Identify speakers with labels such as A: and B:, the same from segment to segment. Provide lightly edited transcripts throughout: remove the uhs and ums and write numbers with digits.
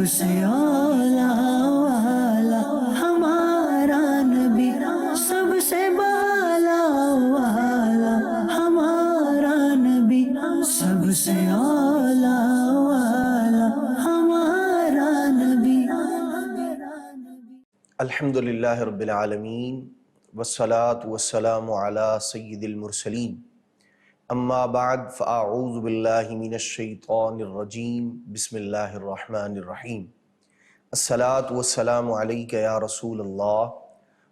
A: سے اولا والا ہمارا نبی، سب سے بالا والا ہمارا نبی، سب سے اولا والا ہمارا نبی۔
B: الحمدللہ رب العالمین والصلاة والسلام علی سید المرسلین، اما بعد فاعوذ باللہ من الشیطان الرجیم، بسم اللہ الرحمن الرحیم۔ الصلاة والسلام علیک یا رسول اللہ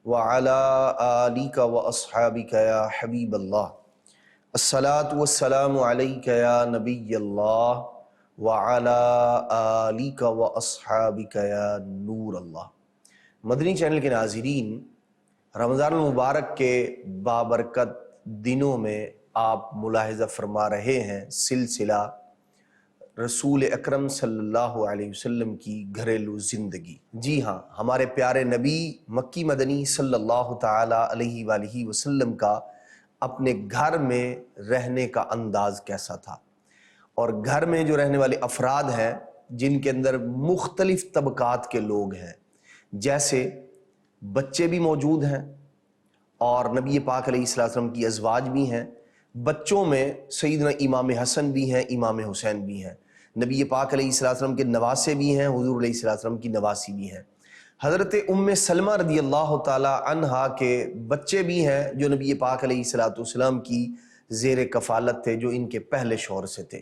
B: وعلی آلک واصحابک یا حبیب اللہ۔ الصلاة والسلام علیک یا نبی اللہ وعلی آلک واصحابک یا نور اللہ۔ مدنی چینل کے ناظرین، رمضان المبارک کے بابرکت دنوں میں آپ ملاحظہ فرما رہے ہیں سلسلہ رسول اکرم صلی اللہ علیہ وسلم کی گھریلو زندگی۔ جی ہاں، ہمارے پیارے نبی مکی مدنی صلی اللہ تعالی علیہ وآلہ وسلم کا اپنے گھر میں رہنے کا انداز کیسا تھا، اور گھر میں جو رہنے والے افراد ہیں جن کے اندر مختلف طبقات کے لوگ ہیں، جیسے بچے بھی موجود ہیں اور نبی پاک علیہ السلام کی ازواج بھی ہیں، بچوں میں سیدنا امام حسن بھی ہیں، امام حسین بھی ہیں، نبی پاک علیہ السلام کے نواسے بھی ہیں، حضور علیہ السلام کی نواسی بھی ہیں، حضرت ام سلمہ رضی اللہ تعالی عنہا کے بچے بھی ہیں جو نبی پاک علیہ السلام کی زیر کفالت تھے، جو ان کے پہلے شوہر سے تھے۔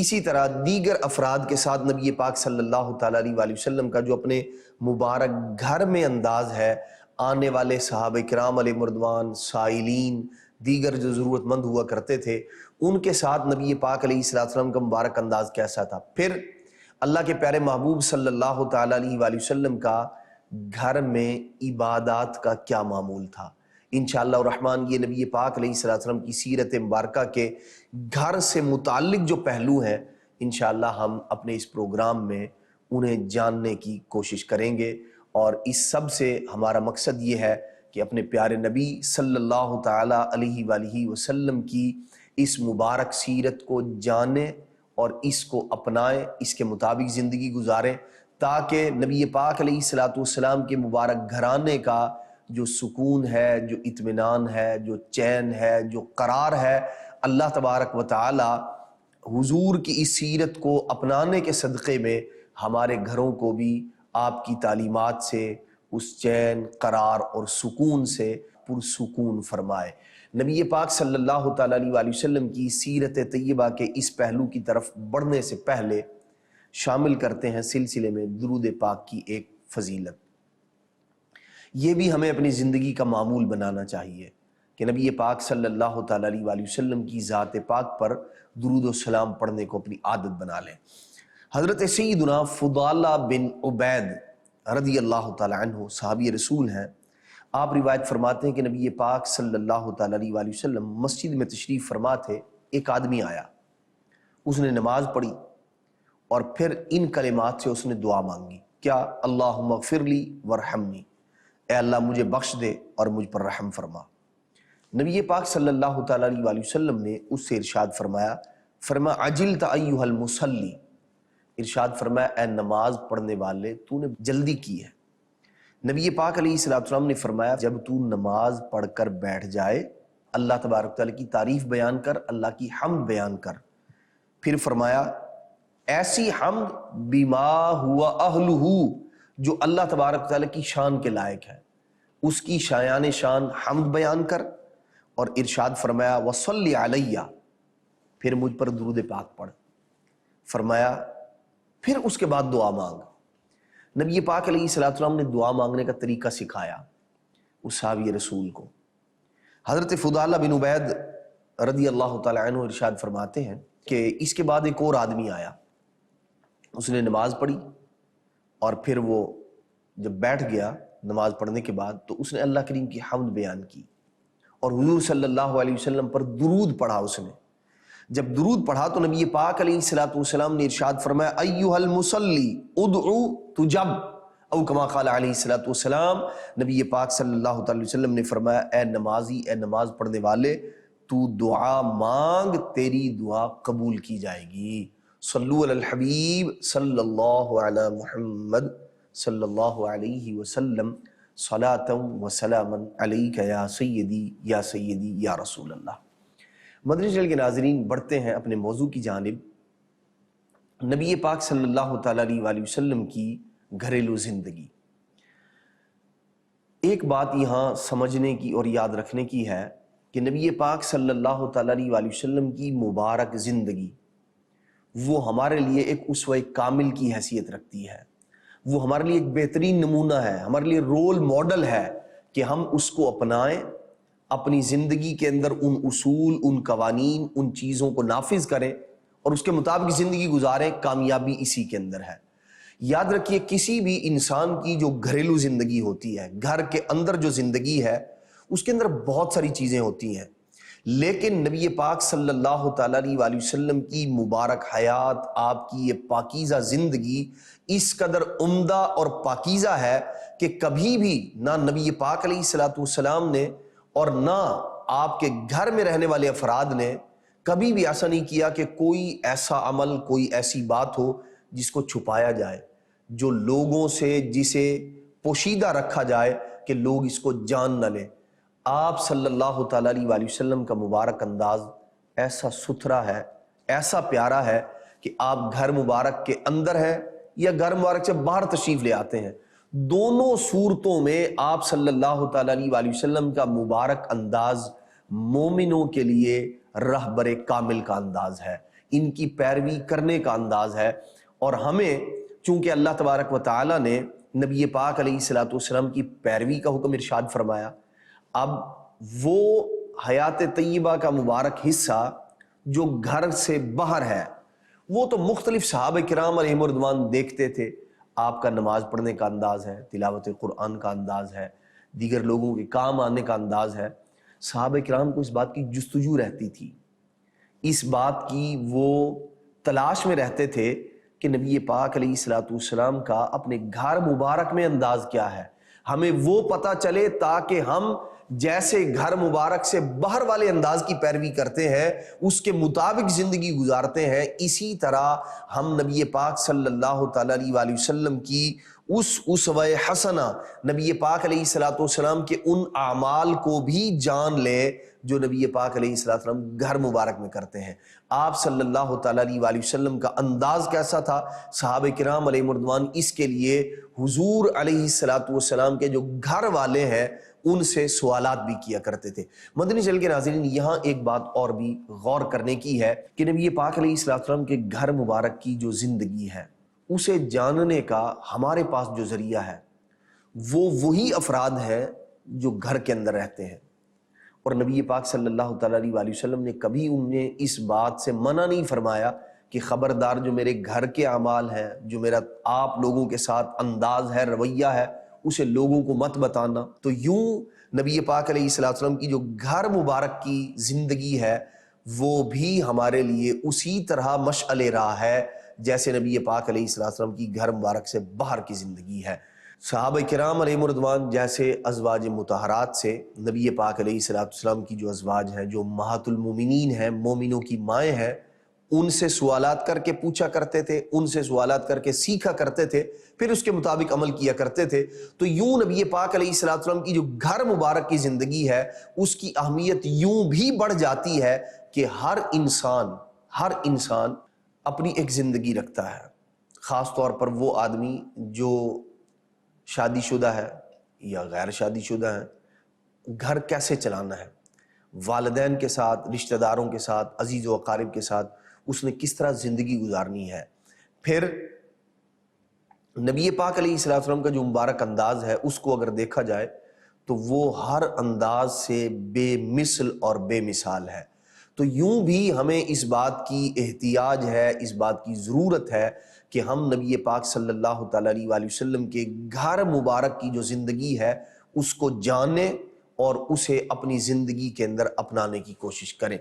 B: اسی طرح دیگر افراد کے ساتھ نبی پاک صلی اللہ تعالیٰ علیہ وسلم کا جو اپنے مبارک گھر میں انداز ہے، آنے والے صحابہ کرام علیہ مردوان، سائلین، دیگر جو ضرورت مند ہوا کرتے تھے، ان کے ساتھ نبی پاک علیہ السلام کا مبارک انداز کیسا تھا۔ پھر اللہ کے پیارے محبوب صلی اللہ تعالیٰ علیہ وسلم کا گھر میں عبادات کا کیا معمول تھا۔ انشاءاللہ الرحمن یہ نبی پاک علیہ السلام کی سیرت مبارکہ کے گھر سے متعلق جو پہلو ہیں، انشاءاللہ ہم اپنے اس پروگرام میں انہیں جاننے کی کوشش کریں گے، اور اس سب سے ہمارا مقصد یہ ہے کہ اپنے پیارے نبی صلی اللہ تعالیٰ علیہ وآلہ وسلم کی اس مبارک سیرت کو جانیں اور اس کو اپنائیں، اس کے مطابق زندگی گزاریں، تاکہ نبی پاک علیہ السلام کے مبارک گھرانے کا جو سکون ہے، جو اطمینان ہے، جو چین ہے، جو قرار ہے، اللہ تبارک و تعالی حضور کی اس سیرت کو اپنانے کے صدقے میں ہمارے گھروں کو بھی آپ کی تعلیمات سے اس چین، قرار اور سکون سے پرسکون فرمائے۔ نبی پاک صلی اللہ تعالیٰ علیہ وسلم کی سیرت طیبہ کے اس پہلو کی طرف بڑھنے سے پہلے شامل کرتے ہیں سلسلے میں درود پاک کی ایک فضیلت۔ یہ بھی ہمیں اپنی زندگی کا معمول بنانا چاہیے کہ نبی پاک صلی اللہ تعالیٰ علیہ وسلم کی ذات پاک پر درود و سلام پڑھنے کو اپنی عادت بنا لیں۔ حضرت سیدنا فضالہ بن عبید رضی اللہ تعالیٰ عنہ صحابی رسول ہیں۔ آپ روایت فرماتے ہیں کہ نبی پاک صلی اللہ تعالیٰ علیہ وسلم مسجد میں تشریف فرما تھے، ایک آدمی آیا، اس نے نماز پڑھی اور پھر ان کلمات سے اس نے دعا مانگی، کیا؟ اللہم اغفر لی ورحمنی، اے اللہ مجھے بخش دے اور مجھ پر رحم فرما۔ نبی پاک صلی اللہ تعالیٰ علیہ وسلم نے اس سے ارشاد فرمایا عجلت ایھا المصلی، ارشاد فرمایا اے نماز پڑھنے والے تو نے جلدی کی ہے۔ نبی پاک علیہ السلام نے فرمایا جب تو نماز پڑھ کر بیٹھ جائے، اللہ تبارک تعالیٰ کی تعریف بیان کر، اللہ کی حمد بیان کر۔ پھر فرمایا ایسی حمد بما ہوا اہلہ، جو اللہ تبارک تعالیٰ کی شان کے لائق ہے، اس کی شایان شان حمد بیان کر، اور ارشاد فرمایا وصلی علیہ، پھر مجھ پر درود پاک پڑھ۔ فرمایا پھر اس کے بعد دعا مانگ۔ نبی پاک علیہ السلام نے دعا مانگنے کا طریقہ سکھایا اس صحابی رسول کو۔ حضرت فضالہ بن عبید رضی اللہ تعالیٰ عنہ ارشاد فرماتے ہیں کہ اس کے بعد ایک اور آدمی آیا، اس نے نماز پڑھی اور پھر وہ جب بیٹھ گیا نماز پڑھنے کے بعد تو اس نے اللہ کریم کی حمد بیان کی اور حضور صلی اللہ علیہ وسلم پر درود پڑھا۔ اس نے جب درود پڑھا تو نبی پاک علیہ السلام نے ارشاد فرمایا ایھا المصلی ادعو تجب، او کما قال علیہ السلام، نبی پاک صلی اللہ علیہ وسلم نے فرمایا اے نمازی، اے نماز پڑھنے والے، تو دعا مانگ، تیری دعا قبول کی جائے گی۔ صلو علی الحبیب صلی اللہ علی محمد صلی اللہ علیہ وسلم صلاۃ و سلام علیک یا سیدی یا سیدی یا رسول اللہ۔ مدنی چینل کے ناظرین، بڑھتے ہیں اپنے موضوع کی جانب، نبی پاک صلی اللہ تعالیٰ علیہ وآلہ وسلم کی گھریلو زندگی۔ ایک بات یہاں سمجھنے کی اور یاد رکھنے کی ہے کہ نبی پاک صلی اللہ تعالیٰ علیہ وآلہ وسلم کی مبارک زندگی وہ ہمارے لیے ایک اسوہ کامل کی حیثیت رکھتی ہے، وہ ہمارے لیے ایک بہترین نمونہ ہے، ہمارے لیے رول ماڈل ہے کہ ہم اس کو اپنائیں، اپنی زندگی کے اندر ان اصول، ان قوانین، ان چیزوں کو نافذ کریں اور اس کے مطابق زندگی گزاریں۔ کامیابی اسی کے اندر ہے۔ یاد رکھیے، کسی بھی انسان کی جو گھریلو زندگی ہوتی ہے، گھر کے اندر جو زندگی ہے، اس کے اندر بہت ساری چیزیں ہوتی ہیں، لیکن نبی پاک صلی اللہ تعالیٰ علیہ وآلہ وسلم کی مبارک حیات، آپ کی یہ پاکیزہ زندگی اس قدر عمدہ اور پاکیزہ ہے کہ کبھی بھی نہ نبی پاک علیہ الصلوۃ والسلام نے اور نہ آپ کے گھر میں رہنے والے افراد نے کبھی بھی ایسا نہیں کیا کہ کوئی ایسا عمل، کوئی ایسی بات ہو جس کو چھپایا جائے، جو لوگوں سے جسے پوشیدہ رکھا جائے کہ لوگ اس کو جان نہ لیں۔ آپ صلی اللہ تعالیٰ علیہ وآلہ وسلم کا مبارک انداز ایسا ستھرا ہے، ایسا پیارا ہے کہ آپ گھر مبارک کے اندر ہیں یا گھر مبارک سے باہر تشریف لے آتے ہیں، دونوں صورتوں میں آپ صلی اللہ تعالیٰ علیہ وآلہ وسلم کا مبارک انداز مومنوں کے لیے رہبر کامل کا انداز ہے، ان کی پیروی کرنے کا انداز ہے۔ اور ہمیں چونکہ اللہ تبارک و تعالیٰ نے نبی پاک علیہ الصلوۃ والسلام کی پیروی کا حکم ارشاد فرمایا، اب وہ حیات طیبہ کا مبارک حصہ جو گھر سے باہر ہے، وہ تو مختلف صحابہ کرام علیہم رضوان دیکھتے تھے۔ آپ کا نماز پڑھنے کا انداز ہے، تلاوت قرآن کا انداز ہے، دیگر لوگوں کے کام آنے کا انداز ہے۔ صحابہ کرام کو اس بات کی جستجو رہتی تھی، اس بات کی وہ تلاش میں رہتے تھے کہ نبی پاک علیہ الصلوۃ والسلام کا اپنے گھر مبارک میں انداز کیا ہے، ہمیں وہ پتہ چلے تاکہ ہم جیسے گھر مبارک سے باہر والے انداز کی پیروی کرتے ہیں، اس کے مطابق زندگی گزارتے ہیں، اسی طرح ہم نبی پاک صلی اللہ تعالیٰ علیہ وآلہ وسلم کی اس اسوہ حسنہ، نبی پاک علیہ الصلوۃ والسلام کے ان اعمال کو بھی جان لیں جو نبی پاک علیہ الصلوۃ والسلام گھر مبارک میں کرتے ہیں۔ آپ صلی اللہ تعالیٰ علیہ وآلہ وسلم کا انداز کیسا تھا، صحابہ کرام علیہم رضوان اس کے لیے حضور علیہ الصلوۃ والسلام کے جو گھر والے ہیں ان سے سوالات بھی کیا کرتے تھے۔ مدنی چینل کے ناظرین، یہاں ایک بات اور بھی غور کرنے کی ہے کہ نبی پاک علیہ الصلوۃ والسلام کے گھر مبارک کی جو زندگی ہے، اسے جاننے کا ہمارے پاس جو ذریعہ ہے وہ وہی افراد ہیں جو گھر کے اندر رہتے ہیں، اور نبی پاک صلی اللہ تعالیٰ علیہ وآلہ وسلم نے کبھی انہیں اس بات سے منع نہیں فرمایا کہ خبردار جو میرے گھر کے اعمال ہیں، جو میرا آپ لوگوں کے ساتھ انداز ہے، رویہ ہے، اسے لوگوں کو مت بتانا۔ تو یوں نبی پاک علیہ الصلوۃ والسلام کی جو گھر مبارک کی زندگی ہے وہ بھی ہمارے لیے اسی طرح مشعل راہ ہے جیسے نبی پاک علیہ الصلوۃ والسلام کی گھر مبارک سے باہر کی زندگی ہے۔ صحابہ کرام علیہم رضوان جیسے ازواج مطہرات سے نبی پاک علیہ الصلوۃ والسلام کی جو ازواج ہیں، جو امہات المومنین ہیں، مومنوں کی مائیں ہیں، ان سے سوالات کر کے پوچھا کرتے تھے، ان سے سوالات کر کے سیکھا کرتے تھے، پھر اس کے مطابق عمل کیا کرتے تھے۔ تو یوں نبی پاک علیہ الصلوۃ والسلام کی جو گھر مبارک کی زندگی ہے، اس کی اہمیت یوں بھی بڑھ جاتی ہے کہ ہر انسان اپنی ایک زندگی رکھتا ہے، خاص طور پر وہ آدمی جو شادی شدہ ہے یا غیر شادی شدہ ہے، گھر کیسے چلانا ہے، والدین کے ساتھ، رشتہ داروں کے ساتھ، عزیز و اقارب کے ساتھ اس نے کس طرح زندگی گزارنی ہے۔ پھر نبی پاک علیہ الصلوۃ والسلام کا جو مبارک انداز ہے، اس کو اگر دیکھا جائے تو وہ ہر انداز سے بے مثل اور بے مثال ہے۔ تو یوں بھی ہمیں اس بات کی احتیاج ہے، اس بات کی ضرورت ہے کہ ہم نبی پاک صلی اللہ تعالیٰ علیہ وآلہ وسلم کے گھر مبارک کی جو زندگی ہے اس کو جانیں اور اسے اپنی زندگی کے اندر اپنانے کی کوشش کریں۔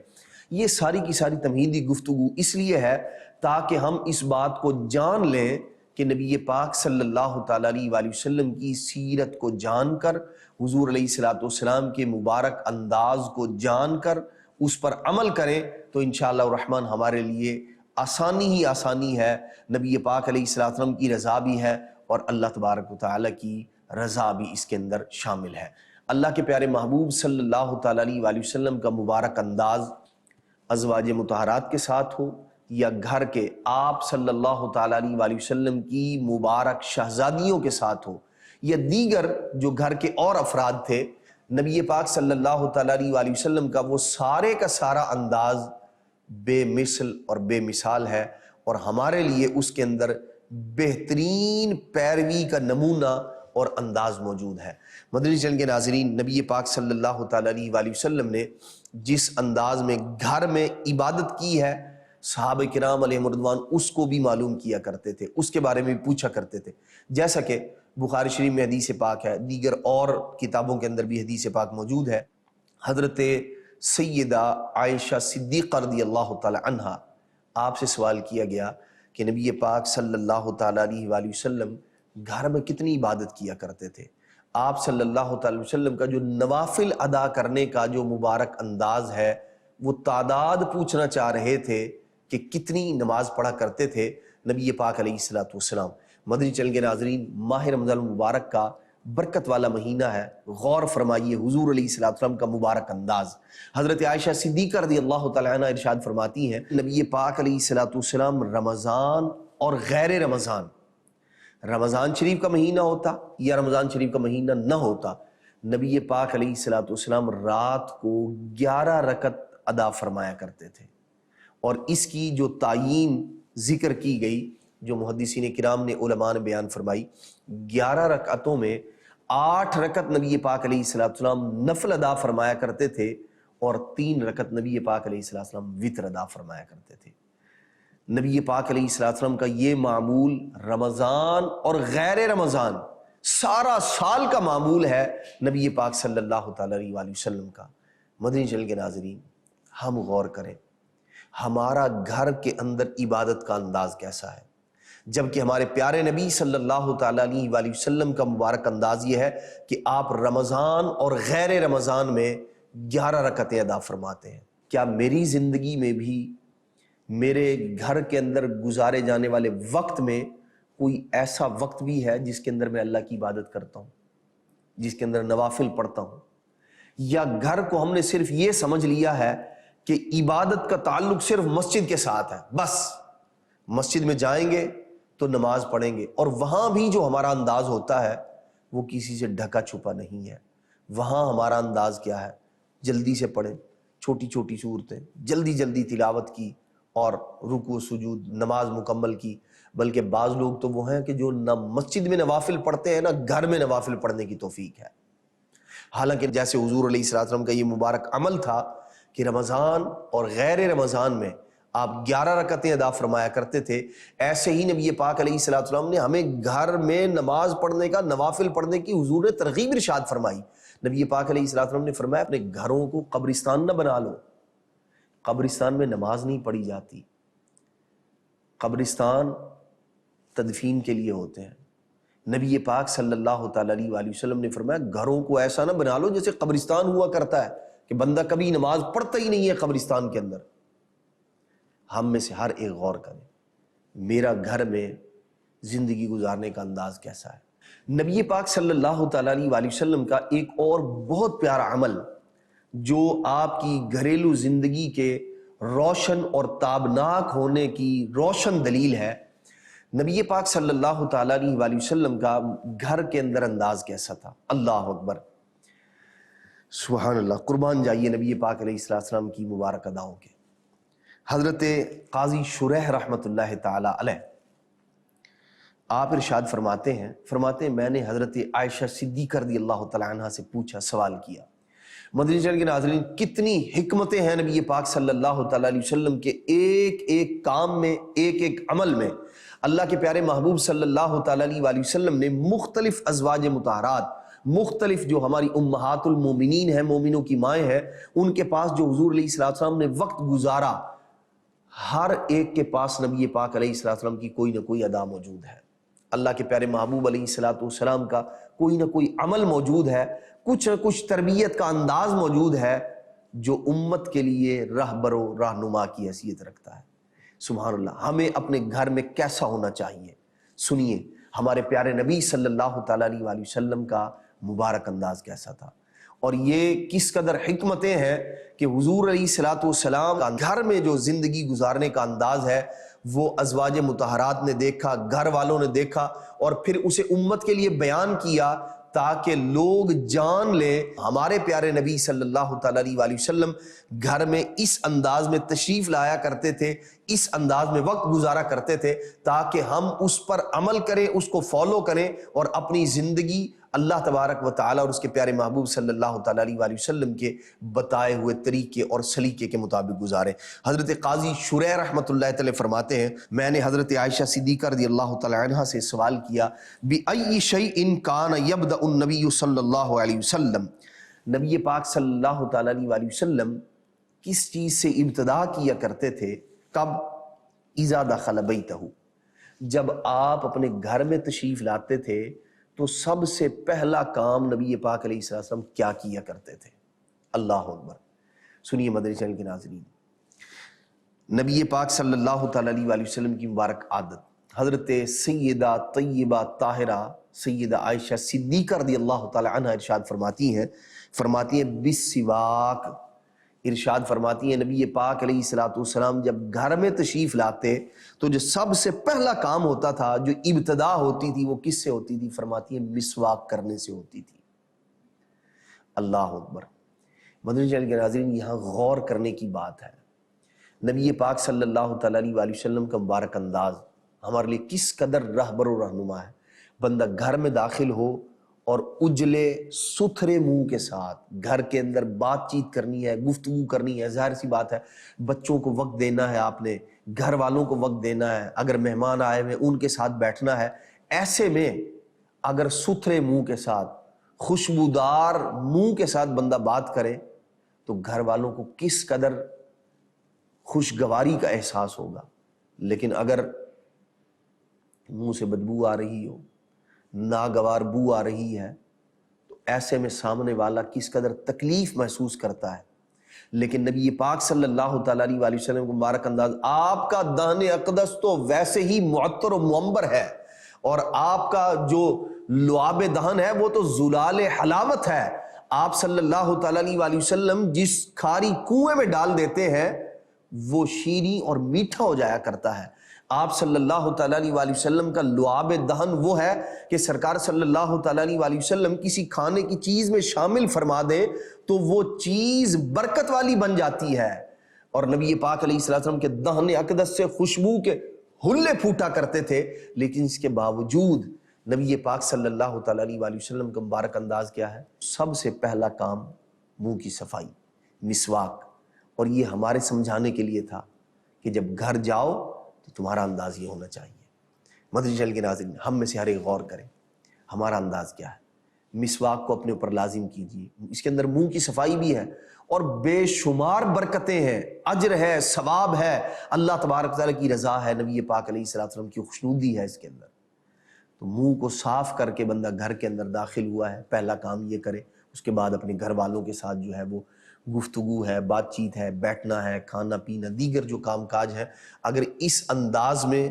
B: یہ ساری کی ساری تمہیدی گفتگو اس لیے ہے تاکہ ہم اس بات کو جان لیں کہ نبی پاک صلی اللہ تعالیٰ علیہ وآلہ وسلم کی سیرت کو جان کر، حضور علیہ الصلوۃ والسلام کے مبارک انداز کو جان کر اس پر عمل کریں تو انشاءاللہ الرحمن ہمارے لیے آسانی ہی آسانی ہے، نبی پاک علیہ السلام کی رضا بھی ہے اور اللہ تبارک و تعالیٰ کی رضا بھی اس کے اندر شامل ہے۔ اللہ کے پیارے محبوب صلی اللہ تعالیٰ علیہ وآلہ وسلم کا مبارک انداز ازواج مطہرات کے ساتھ ہو یا گھر کے آپ صلی اللہ تعالیٰ علیہ وآلہ وسلم کی مبارک شہزادیوں کے ساتھ ہو یا دیگر جو گھر کے اور افراد تھے، نبی پاک صلی اللہ تعالیٰ علیہ وآلہ وسلم کا وہ سارے کا سارا انداز بے مثل اور بے مثال ہے، اور ہمارے لیے اس کے اندر بہترین پیروی کا نمونہ اور انداز موجود ہے۔ مدنی چینل کے ناظرین، نبی پاک صلی اللہ تعالیٰ علیہ وآلہ وسلم نے جس انداز میں گھر میں عبادت کی ہے، صحابہ کرام علیہم رضوان اس کو بھی معلوم کیا کرتے تھے، اس کے بارے میں بھی پوچھا کرتے تھے، جیسا کہ بخاری شریف میں حدیث پاک ہے، دیگر اور کتابوں کے اندر بھی حدیث پاک موجود ہے۔ حضرت سیدہ عائشہ صدیقہ رضی اللہ تعالی عنہا، آپ سے سوال کیا گیا کہ نبی پاک صلی اللہ تعالیٰ علیہ وآلہ وسلم گھر میں کتنی عبادت کیا کرتے تھے؟ آپ صلی اللہ تعالیٰ علیہ وسلم کا جو نوافل ادا کرنے کا جو مبارک انداز ہے، وہ تعداد پوچھنا چاہ رہے تھے کہ کتنی نماز پڑھا کرتے تھے نبی پاک علیہ السلام۔ مدنی چینل کے ناظرین، ماہ رمضان المبارک کا برکت والا مہینہ ہے، غور فرمائیے حضور علیہ السلام کا مبارک انداز۔ حضرت عائشہ صدیقہ رضی اللہ تعالیٰ عنہ ارشاد فرماتی ہیں، نبی پاک علیہ السلام رمضان اور غیر رمضان، رمضان شریف کا مہینہ ہوتا یا رمضان شریف کا مہینہ نہ ہوتا، نبی پاک علیہ السلام رات کو 11 رکعت ادا فرمایا کرتے تھے، اور اس کی جو تعیین ذکر کی گئی، جو محدثین کرام نے علماء نے بیان فرمائی، 11 رکعتوں میں 8 رکعت نبی پاک علیہ السلام نفل ادا فرمایا کرتے تھے، اور 3 رکعت نبی پاک علیہ السلام وتر ادا فرمایا کرتے تھے۔ نبی پاک علیہ السلام کا یہ معمول رمضان اور غیر رمضان سارا سال کا معمول ہے نبی پاک صلی اللہ تعالیٰ علیہ وآلہ وسلم کا۔ مدنی چینل کے ناظرین، ہم غور کریں ہمارا گھر کے اندر عبادت کا انداز کیسا ہے، جبکہ ہمارے پیارے نبی صلی اللہ تعالیٰ علیہ وآلہ وسلم کا مبارک انداز یہ ہے کہ آپ رمضان اور غیر رمضان میں 11 رکعتیں ادا فرماتے ہیں۔ کیا میری زندگی میں بھی میرے گھر کے اندر گزارے جانے والے وقت میں کوئی ایسا وقت بھی ہے جس کے اندر میں اللہ کی عبادت کرتا ہوں، جس کے اندر نوافل پڑھتا ہوں؟ یا گھر کو ہم نے صرف یہ سمجھ لیا ہے کہ عبادت کا تعلق صرف مسجد کے ساتھ ہے، بس مسجد میں جائیں گے تو نماز پڑھیں گے، اور وہاں بھی جو ہمارا انداز ہوتا ہے وہ کسی سے ڈھکا چھپا نہیں ہے۔ وہاں ہمارا انداز کیا ہے؟ جلدی سے پڑھیں، چھوٹی چھوٹی صورتیں، جلدی جلدی تلاوت کی اور رکوع سجود، نماز مکمل کی۔ بلکہ بعض لوگ تو وہ ہیں کہ جو نہ مسجد میں نوافل پڑھتے ہیں نہ گھر میں نوافل پڑھنے کی توفیق ہے، حالانکہ جیسے حضور علیہ السلام کا یہ مبارک عمل تھا کہ رمضان اور غیر رمضان میں آپ 11 رکعتیں ادا فرمایا کرتے تھے، ایسے ہی نبی پاک علیہ السلام نے ہمیں گھر میں نماز پڑھنے کا، نوافل پڑھنے کی حضور نے ترغیب ارشاد فرمائی۔ نبی پاک علیہ السلام نے فرمایا اپنے گھروں کو قبرستان نہ بنا لو، قبرستان میں نماز نہیں پڑھی جاتی، قبرستان تدفین کے لیے ہوتے ہیں۔ نبی پاک صلی اللہ تعالیٰ علیہ وآلہ وسلم نے فرمایا گھروں کو ایسا نہ بنا لو جیسے قبرستان ہوا کرتا ہے، کہ بندہ کبھی نماز پڑھتا ہی نہیں ہے قبرستان کے اندر۔ ہم میں سے ہر ایک غور کرے، میرا گھر میں زندگی گزارنے کا انداز کیسا ہے؟ نبی پاک صلی اللہ تعالیٰ علیہ وآلہ وسلم کا ایک اور بہت پیارا عمل جو آپ کی گھریلو زندگی کے روشن اور تابناک ہونے کی روشن دلیل ہے، نبی پاک صلی اللہ تعالیٰ علیہ وآلہ وسلم کا گھر کے اندر انداز کیسا تھا؟ اللہ اکبر، سبحان اللہ، قربان جائیے نبی پاک علیہ السلام کی مبارک اداؤں کے۔ حضرت قاضی شریح رحمۃ اللہ تعالی علیہ، آپ ارشاد فرماتے ہیں میں نے حضرت عائشہ صدیقہ رضی اللہ تعالی عنہ سے پوچھا، سوال کیا۔ مدنی چینل کے ناظرین، کتنی حکمتیں ہیں نبی پاک صلی اللہ تعالی علیہ وسلم کے ایک ایک کام میں، ایک ایک عمل میں۔ اللہ کے پیارے محبوب صلی اللہ تعالی علیہ وآلہ وسلم نے مختلف ازواج مطہرات، مختلف جو ہماری امہات المومنین ہیں، مومنوں کی مائیں ہیں، ان کے پاس جو حضور علیہ السلام نے وقت گزارا، ہر ایک کے پاس نبی پاک علیہ السلام کی کوئی نہ کوئی ادا موجود ہے۔ اللہ کے پیارے محبوب علیہ السلام کا کوئی نہ کوئی عمل موجود ہے، کچھ نہ کچھ تربیت کا انداز موجود ہے جو امت کے لیے رہبر و رہنما کی حیثیت رکھتا ہے۔ سبحان اللہ، ہمیں اپنے گھر میں کیسا ہونا چاہیے؟ سنیے ہمارے پیارے نبی صلی اللہ تعالیٰ علیہ وآلہ وسلم کا مبارک انداز کیسا تھا، اور یہ کس قدر حکمتیں ہیں کہ حضور علیہ الصلوۃ والسلام کا گھر میں جو زندگی گزارنے کا انداز ہے وہ ازواج مطہرات نے دیکھا، گھر والوں نے دیکھا، اور پھر اسے امت کے لیے بیان کیا تاکہ لوگ جان لیں ہمارے پیارے نبی صلی اللہ تعالیٰ علیہ وآلہ وسلم گھر میں اس انداز میں تشریف لایا کرتے تھے، اس انداز میں وقت گزارا کرتے تھے، تاکہ ہم اس پر عمل کریں، اس کو فالو کریں اور اپنی زندگی اللہ تبارک و تعالیٰ اور اس کے پیارے محبوب صلی اللہ تعالیٰ علیہ وآلہ وسلم کے بتائے ہوئے طریقے اور سلیقے کے مطابق گزاریں۔ حضرت قاضی شریح رحمۃ اللہ تعالیٰ فرماتے ہیں، میں نے حضرت عائشہ صدیقہ رضی اللہ تعالیٰ عنہا سے سوال کیا، بِأَيِّ شَيْءٍ كَانَ يَبْدَأُ النَّبِيُّ صلی اللہ علیہ وسلم، نبی پاک صلی اللہ تعالیٰ علیہ وآلہ وسلم کس چیز سے ابتدا کیا کرتے تھے؟ کب؟ اذا دخل بیتہ، جب آپ اپنے گھر میں تشریف لاتے تھے تو سب سے پہلا کام نبی پاک علیہ السلام کیا کیا کرتے تھے؟ اللہ اکبر۔ سنیے مدنی چینل کے ناظرین، نبی پاک صلی اللہ تعالیٰ علیہ وآلہ وسلم کی مبارک عادت، حضرت سیدہ طیبہ طاہرہ سیدہ عائشہ صدیقہ رضی اللہ تعالیٰ عنہ ارشاد فرماتی ہیں بالسواک، ارشاد فرماتی ہیں نبی پاک علیہ الصلوۃ والسلام جب گھر میں تشریف لاتے تو جو سب سے پہلا کام ہوتا تھا، جو ابتدا ہوتی تھی، وہ کس سے ہوتی تھی؟ فرماتی ہیں مسواک کرنے سے ہوتی تھی۔ اللہ اکبر۔ مدنی چینل کے ناظرین، یہاں غور کرنے کی بات ہے، نبی پاک صلی اللہ تعالیٰ علیہ وآلہ وسلم کا مبارک انداز ہمارے لیے کس قدر رہبر و رہنما ہے۔ بندہ گھر میں داخل ہو اور اجلے ستھرے منہ کے ساتھ گھر کے اندر بات چیت کرنی ہے، گفتگو کرنی ہے، ظاہر سی بات ہے بچوں کو وقت دینا ہے، آپ نے گھر والوں کو وقت دینا ہے، اگر مہمان آئے ہوئے ان کے ساتھ بیٹھنا ہے، ایسے میں اگر ستھرے منہ کے ساتھ، خوشبودار منہ کے ساتھ بندہ بات کرے تو گھر والوں کو کس قدر خوشگواری کا احساس ہوگا۔ لیکن اگر منہ سے بدبو آ رہی ہو، ناگوار بو آ رہی ہے، تو ایسے میں سامنے والا کس قدر تکلیف محسوس کرتا ہے۔ لیکن نبی پاک صلی اللہ تعالیٰ علیہ وآلہ وسلم کو مبارک انداز، آپ کا دہن اقدس تو ویسے ہی معطر و معمبر ہے، اور آپ کا جو لعاب دہن ہے وہ تو زلال حلاوت ہے۔ آپ صلی اللہ تعالیٰ علیہ وآلہ وسلم جس کھاری کنویں میں ڈال دیتے ہیں وہ شیریں اور میٹھا ہو جایا کرتا ہے۔ آپ صلی اللہ تعالیٰ علیہ وآلہ وسلم کا لعاب دہن وہ ہے کہ سرکار صلی اللہ تعالیٰ علیہ وآلہ وسلم کسی کھانے کی چیز میں شامل فرما دیں تو وہ چیز برکت والی بن جاتی ہے، اور نبی پاک علیہ السلام کے دہن اقدس سے خوشبو کے حلے پھوٹا کرتے تھے۔ لیکن اس کے باوجود نبی پاک صلی اللہ تعالیٰ علیہ وآلہ وسلم کا مبارک انداز کیا ہے؟ سب سے پہلا کام منہ کی صفائی، مسواک، اور یہ ہمارے سمجھانے کے لیے تھا کہ جب گھر جاؤ تو تمہارا انداز یہ ہونا چاہیے۔ مدنی چینل کے ناظرین، ہم میں سے ہر ایک غور کریں ہمارا انداز کیا ہے۔ مسواک کو اپنے اوپر لازم کیجیے، اس کے اندر منہ کی صفائی بھی ہے اور بے شمار برکتیں ہیں، اجر ہے، ثواب ہے، اللہ تبارک تعالیٰ کی رضا ہے، نبی پاک علیہ السلام کی خوشنودی ہے اس کے اندر۔ تو منہ کو صاف کر کے بندہ گھر کے اندر داخل ہوا ہے، پہلا کام یہ کرے، اس کے بعد اپنے گھر والوں کے ساتھ جو ہے وہ گفتگو ہے، بات چیت ہے، بیٹھنا ہے، کھانا پینا، دیگر جو کام کاج ہے، اگر اس انداز میں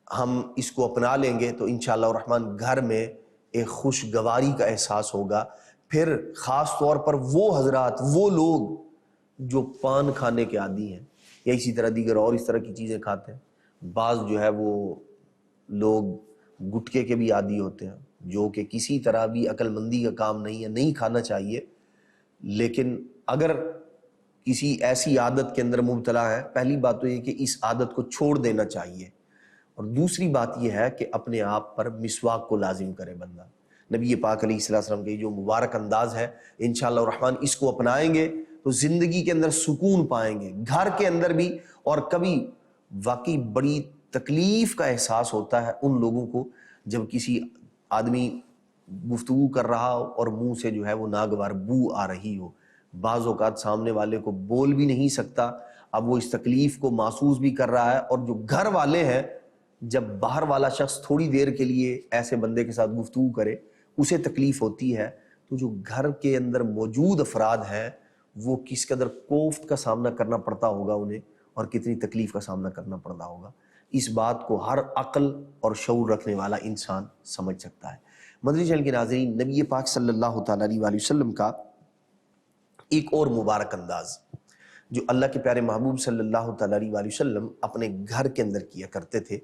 B: ہم اس کو اپنا لیں گے تو انشاءاللہ الرحمن گھر میں ایک خوشگواری کا احساس ہوگا۔ پھر خاص طور پر وہ حضرات، وہ لوگ جو پان کھانے کے عادی ہیں یا اسی طرح دیگر اور اس طرح کی چیزیں کھاتے ہیں، بعض جو ہے وہ لوگ گٹکے کے بھی عادی ہوتے ہیں، جو کہ کسی طرح بھی عقل مندی کا کام نہیں ہے، نہیں کھانا چاہیے۔ لیکن اگر کسی ایسی عادت کے اندر مبتلا ہے، پہلی بات تو یہ کہ اس عادت کو چھوڑ دینا چاہیے، اور دوسری بات یہ ہے کہ اپنے آپ پر مسواک کو لازم کرے بندہ۔ نبی پاک علیہ السلام کے جو مبارک انداز ہے، انشاءاللہ الرحمن اس کو اپنائیں گے تو زندگی کے اندر سکون پائیں گے، گھر کے اندر بھی۔ اور کبھی واقعی بڑی تکلیف کا احساس ہوتا ہے ان لوگوں کو جب کسی آدمی گفتگو کر رہا ہو اور منہ سے جو ہے وہ ناگوار بو آ رہی ہو، بعض اوقات سامنے والے کو بول بھی نہیں سکتا، اب وہ اس تکلیف کو محسوس بھی کر رہا ہے، اور جو گھر والے ہیں، جب باہر والا شخص تھوڑی دیر کے لیے ایسے بندے کے ساتھ گفتگو کرے اسے تکلیف ہوتی ہے، تو جو گھر کے اندر موجود افراد ہیں وہ کس قدر کوفت کا سامنا کرنا پڑتا ہوگا انہیں، اور کتنی تکلیف کا سامنا کرنا پڑ رہا ہوگا۔ اس بات کو ہر عقل اور شعور رکھنے والا انسان سمجھ سکتا ہے۔ مدنی چینل کے ناظرین، نبی پاک صلی اللہ تعالیٰ علیہ وآلہ وسلم کا ایک اور مبارک انداز جو اللہ کے پیارے محبوب صلی اللہ تعالیٰ علیہ وآلہ وسلم اپنے گھر کے اندر کیا کرتے تھے،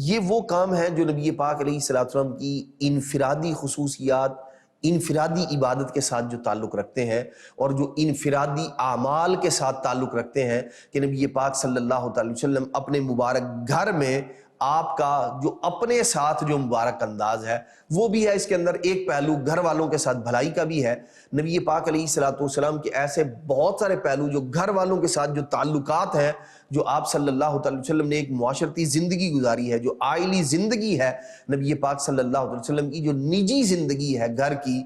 B: یہ وہ کام ہے جو نبی پاک علیہ السلام کی انفرادی خصوصیات، انفرادی عبادت کے ساتھ جو تعلق رکھتے ہیں اور جو انفرادی اعمال کے ساتھ تعلق رکھتے ہیں کہ نبی پاک صلی اللہ تعالی وسلم اپنے مبارک گھر میں آپ کا جو اپنے ساتھ جو مبارک انداز ہے وہ بھی ہے۔ اس کے اندر ایک پہلو گھر والوں کے ساتھ بھلائی کا بھی ہے۔ نبی پاک علیہ السلام کے ایسے بہت سارے پہلو جو گھر والوں کے ساتھ جو تعلقات ہیں، جو آپ صلی اللہ تعالی وسلم نے ایک معاشرتی زندگی گزاری ہے، جو عائلی زندگی ہے، نبی پاک صلی اللہ علیہ وسلم کی جو نجی زندگی ہے گھر کی،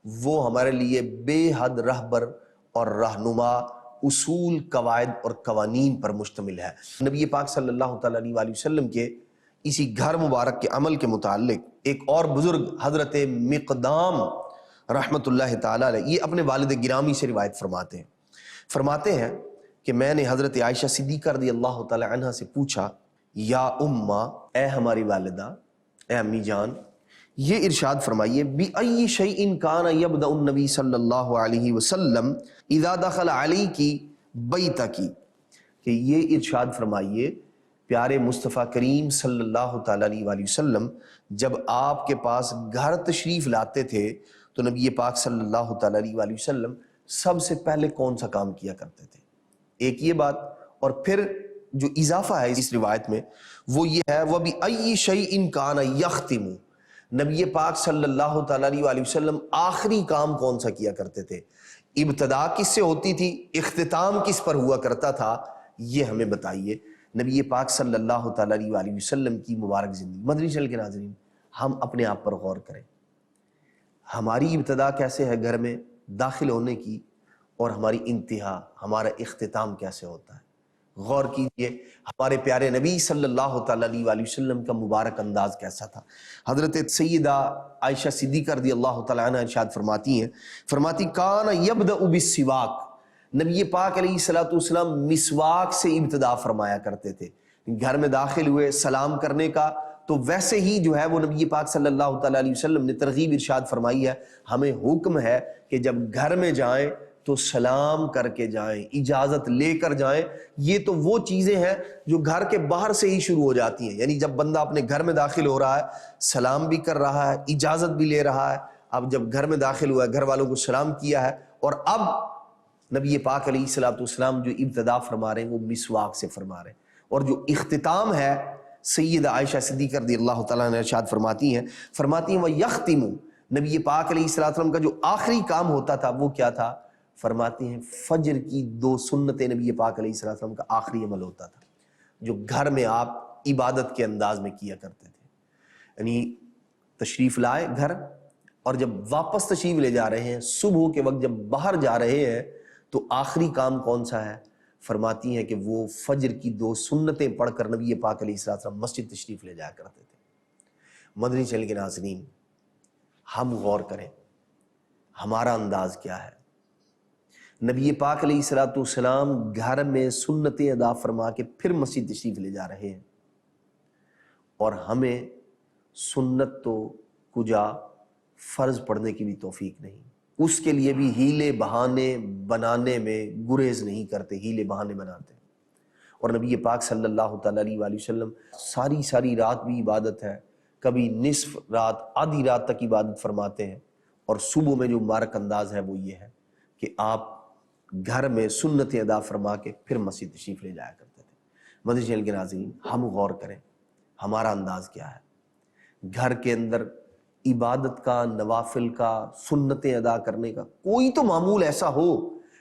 B: وہ ہمارے لیے بے حد رہبر اور رہنما اصول، قواعد اور قوانین پر مشتمل ہے۔ نبی پاک صلی اللہ تعالیٰ علیہ وسلم کے اسی گھر مبارک کے عمل کے متعلق ایک اور بزرگ حضرت مقدام رحمت اللہ تعالیٰ علیہ یہ اپنے والد گرامی سے روایت فرماتے ہیں کہ میں نے حضرت عائشہ صدیقہ رضی اللہ تعالی عنہ سے پوچھا، یا اماں، اے ہماری والدہ، اے امی جان، یہ ارشاد فرمائیے، بِأَيِّ شَيْءٍ كَانَ يَبْدَأُ النَّبِي صلی اللہ علیہ وسلم اذا دخل علیکی بیتکی، کہ یہ ارشاد فرمائیے پیارے مصطفیٰ کریم صلی اللہ تعالیٰ علیہ وآلہ وسلم جب آپ کے پاس گھر تشریف لاتے تھے تو نبی پاک صلی اللہ تعالیٰ علیہ وآلہ وسلم سب سے پہلے کون سا کام کیا کرتے تھے؟ ایک یہ بات، اور پھر جو اضافہ ہے اس روایت میں وہ یہ ہے، وَبِأَيِّ شَيْءٍ كَانَ يَخْتِمُ، نبی پاک صلی اللہ تعالیٰ علیہ وآلہ وسلم آخری کام کون سا کیا کرتے تھے؟ ابتدا کس سے ہوتی تھی، اختتام کس پر ہوا کرتا تھا، یہ ہمیں بتائیے۔ نبی پاک صلی اللہ تعالیٰ علیہ وآلہ وسلم کی مبارک زندگی۔ مدنی چینل کے ناظرین، ہم اپنے آپ پر غور کریں، ہماری ابتدا کیسے ہے گھر میں داخل ہونے کی، اور ہماری انتہا، ہمارا اختتام کیسے ہوتا ہے۔ غور کیجئے ہمارے پیارے نبی صلی اللہ تعالیٰ علیہ وآلہ وسلم کا مبارک انداز کیسا تھا۔ حضرت سیدہ عائشہ صدیقہ رضی اللہ تعالیٰ عنہ ارشاد فرماتی کان یبدأ بالسواک، نبی پاک علیہ السلام مسواک سے ابتدا فرمایا کرتے تھے۔ گھر میں داخل ہوئے سلام کرنے کا تو ویسے ہی جو ہے وہ نبی پاک صلی اللہ تعالیٰ علیہ وسلم نے ترغیب ارشاد فرمائی ہے، ہمیں حکم ہے کہ جب گھر میں جائیں تو سلام کر کے جائیں، اجازت لے کر جائیں۔ یہ تو وہ چیزیں ہیں جو گھر کے باہر سے ہی شروع ہو جاتی ہیں، یعنی جب بندہ اپنے گھر میں داخل ہو رہا ہے سلام بھی کر رہا ہے، اجازت بھی لے رہا ہے۔ اب جب گھر میں داخل ہوا ہے، گھر والوں کو سلام کیا ہے، اور اب نبی پاک علیہ السلام جو ابتدا فرما رہے ہیں وہ مسواک سے فرما رہے ہیں، اور جو اختتام ہے سیدہ عائشہ صدیقہ رضی اللہ تعالیٰ عنہ ارشاد فرماتی ہیں وَيَخْتِمُ، نبی پاک علیہ السلام کا جو آخری کام ہوتا تھا وہ کیا تھا؟ فرماتی ہیں فجر کی 2 سنتیں نبی پاک علیہ السلام کا آخری عمل ہوتا تھا، جو گھر میں آپ عبادت کے انداز میں کیا کرتے تھے۔ یعنی تشریف لائے گھر، اور جب واپس تشریف لے جا رہے ہیں، صبح کے وقت جب باہر جا رہے ہیں تو آخری کام کون سا ہے؟ فرماتی ہیں کہ وہ فجر کی 2 سنتیں پڑھ کر نبی پاک علیہ السلام مسجد تشریف لے جایا کرتے تھے۔ مدنی چینل کے ناظرین، ہم غور کریں ہمارا انداز کیا ہے۔ نبی پاک علیہ السلام گھر میں سنتیں ادا فرما کے پھر مسجد تشریف لے جا رہے ہیں، اور ہمیں سنت تو کجا فرض پڑھنے کی بھی توفیق نہیں، اس کے لیے بھی ہیلے بہانے بنانے میں گریز نہیں کرتے، ہیلے بہانے بناتے ہیں۔ اور نبی پاک صلی اللہ تعالیٰ علیہ وآلہ وسلم ساری رات بھی عبادت ہے، کبھی نصف رات، آدھی رات تک عبادت فرماتے ہیں، اور صبح میں جو مبارک انداز ہے وہ یہ ہے کہ آپ گھر میں سنتیں ادا فرما کے پھر مسجد تشریف لے جایا کرتے تھے۔ مدنی چینل کے ناظرین، ہم غور کریں ہمارا انداز کیا ہے۔ گھر کے اندر عبادت کا، نوافل کا، سنتیں ادا کرنے کا کوئی تو معمول ایسا ہو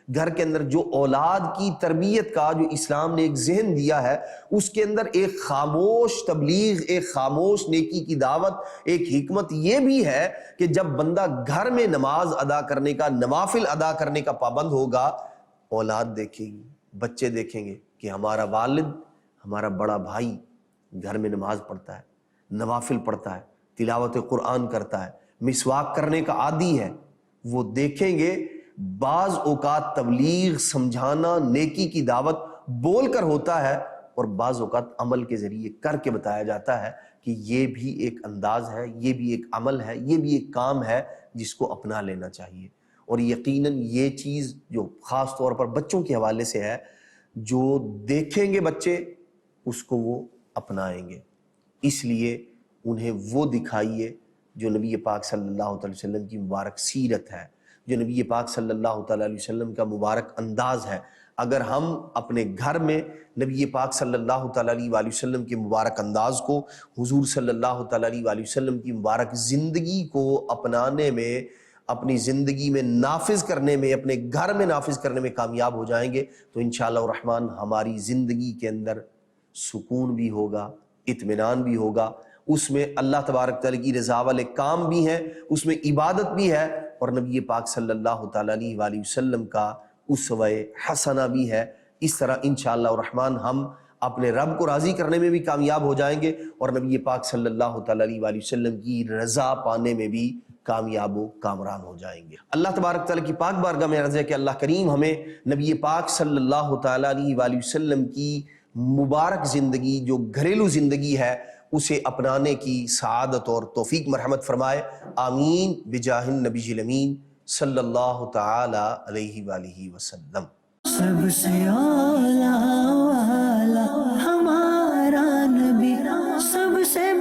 B: گھر کے اندر جو اولاد کی تربیت کا، جو اسلام نے ایک ذہن دیا ہے، اس کے اندر ایک خاموش تبلیغ، ایک خاموش نیکی کی دعوت، ایک حکمت یہ بھی ہے کہ جب بندہ گھر میں نماز ادا کرنے کا، نوافل ادا کرنے کا پابند ہوگا، اولاد دیکھے گی، بچے دیکھیں گے کہ ہمارا والد، ہمارا بڑا بھائی گھر میں نماز پڑھتا ہے، نوافل پڑھتا ہے، تلاوت قرآن کرتا ہے، مسواک کرنے کا عادی ہے۔ وہ دیکھیں گے بعض اوقات تبلیغ، سمجھانا، نیکی کی دعوت بول کر ہوتا ہے اور بعض اوقات عمل کے ذریعے کر کے بتایا جاتا ہے کہ یہ بھی ایک انداز ہے، یہ بھی ایک عمل ہے، یہ بھی ایک کام ہے جس کو اپنا لینا چاہیے۔ اور یقیناً یہ چیز جو خاص طور پر بچوں کے حوالے سے ہے، جو دیکھیں گے بچے اس کو وہ اپنائیں گے، اس لیے انہیں وہ دکھائیے جو نبی پاک صلی اللہ علیہ وسلم کی مبارک سیرت ہے، جو نبی پاک صلی اللہ تعالیٰ علیہ وسلم کا مبارک انداز ہے۔ اگر ہم اپنے گھر میں نبی پاک صلی اللہ تعالیٰ علیہ وسلم کے مبارک انداز کو، حضور صلی اللہ تعالیٰ علیہ وسلم کی مبارک زندگی کو اپنانے میں، اپنی زندگی میں نافذ کرنے میں، اپنے گھر میں نافذ کرنے میں کامیاب ہو جائیں گے تو انشاءاللہ الرحمن ہماری زندگی کے اندر سکون بھی ہوگا، اطمینان بھی ہوگا، اس میں اللہ تبارک تعالیٰ کی رضا والے کام بھی ہیں، اس میں عبادت بھی ہے، اور نبی پاک صلی اللہ تعالیٰ علیہ وسلم کا اسوہ حسنہ بھی ہے۔ اس طرح انشاءاللہ الرحمن ہم اپنے رب کو راضی کرنے میں بھی کامیاب ہو جائیں گے اور نبی پاک صلی اللہ تعالیٰ علیہ وسلم کی رضا پانے میں بھی کامیاب و کامران ہو جائیں گے۔ اللہ تبارک تعالیٰ کی پاک بارگاہ میں عرض ہے کہ اللہ کریم ہمیں نبی پاک صلی اللہ تعالیٰ علیہ وسلم کی مبارک زندگی، جو گھریلو زندگی ہے، اسے اپنانے کی سعادت اور توفیق مرحمت فرمائے، آمین بجاہ النبی الامین صلی اللہ تعالی علیہ وآلہ وسلم۔
A: سب سے اعلیٰ والا ہمارا نبی، سب سے